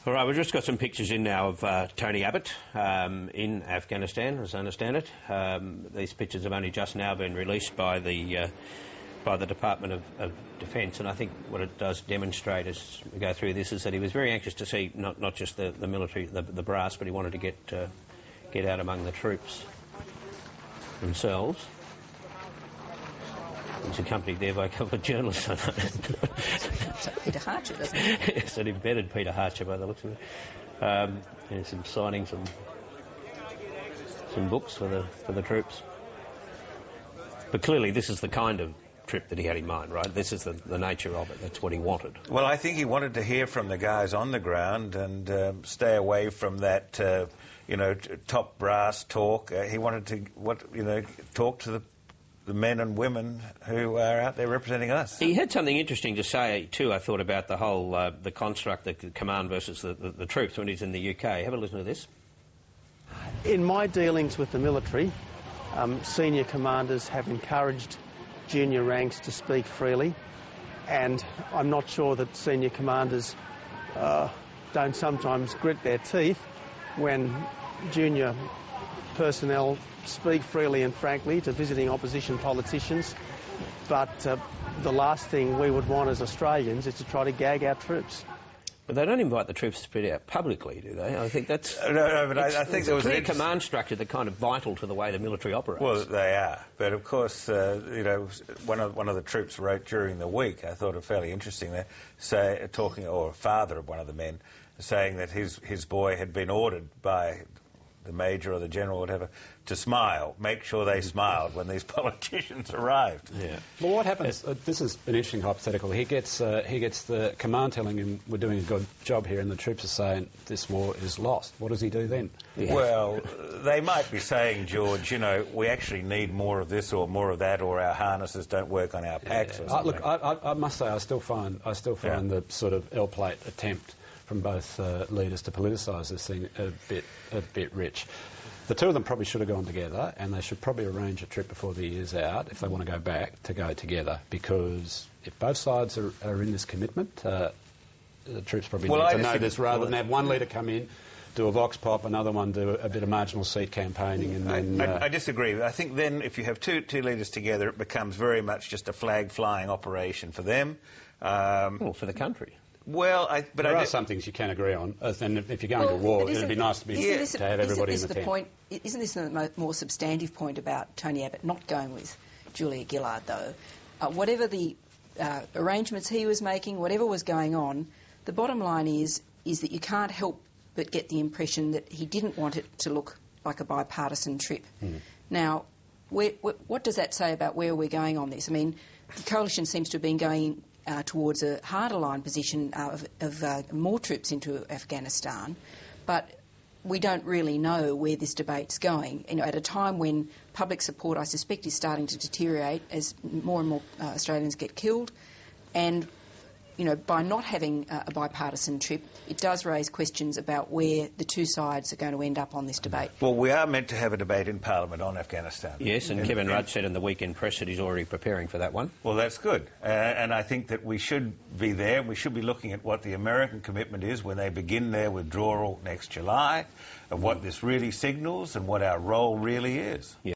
All right, we've just got some pictures in now of Tony Abbott in Afghanistan, as I understand it. These pictures have only just now been released by the Department of Defence, and I think what it does demonstrate as we go through this is that he was very anxious to see not just the military, the brass, but he wanted to get out among the troops themselves. He's accompanied there by a couple of journalists. Peter Harcher, doesn't he? Yes, an embedded Peter Harcher by the looks of it. And some signing, some books for the troops. But clearly this is the kind of trip that he had in mind, right? This is the nature of it. That's what he wanted. Well, I think he wanted to hear from the guys on the ground and stay away from that, top brass talk. He wanted to, talk to the men and women who are out there representing us. He had something interesting to say, too, I thought, about the whole, the construct, the command versus the troops when he's in the UK. Have a listen to this. In my dealings with the military, senior commanders have encouraged junior ranks to speak freely, and I'm not sure that senior commanders don't sometimes grit their teeth when junior personnel speak freely and frankly to visiting opposition politicians, but the last thing we would want as Australians is to try to gag our troops. But they don't invite the troops to speak out publicly, do they? I think that's... No, but I think there was a clear command structure that's kind of vital to the way the military operates. Well, they are. But, of course, one of the troops wrote during the week, I thought it fairly interesting there, or a father of one of the men, saying that his boy had been ordered by the major or the general or whatever, to smile, make sure they smiled when these politicians arrived. Yeah. Well, what happens, this is an interesting hypothetical, he gets the command telling him we're doing a good job here and the troops are saying this war is lost. What does he do then? Yeah. Well, they might be saying, George, we actually need more of this or more of that, or our harnesses don't work on our packs or something. Look, I must say I still find the sort of L-plate attempt from both leaders to politicise this thing a bit rich. The two of them probably should have gone together, and they should probably arrange a trip before the year's out, if they want to go back, to go together, because if both sides are in this commitment, the troops probably need to know this, rather than have one leader come in, do a vox pop, another one do a bit of marginal seat campaigning, and then... I disagree. I think then if you have two leaders together, it becomes very much just a flag-flying operation for them. Well, for the country. Well, there are some things you can agree on, and if you're going to war, it'd be nice to have everybody in the tent. Isn't this the more substantive point about Tony Abbott not going with Julia Gillard, though? Whatever the arrangements he was making, whatever was going on, the bottom line is that you can't help but get the impression that he didn't want it to look like a bipartisan trip. Now, what does that say about where we're going on this? I mean, the coalition seems to have been going towards a harder line position of more troops into Afghanistan, but we don't really know where this debate's going. At a time when public support, I suspect, is starting to deteriorate as more and more Australians get killed, and by not having a bipartisan trip, it does raise questions about where the two sides are going to end up on this debate. Well, we are meant to have a debate in Parliament on Afghanistan. Yes, and Kevin Rudd said in the Weekend Press that he's already preparing for that one. Well, that's good. And I think that we should be there. We should be looking at what the American commitment is when they begin their withdrawal next July, of what this really signals and what our role really is. Yeah.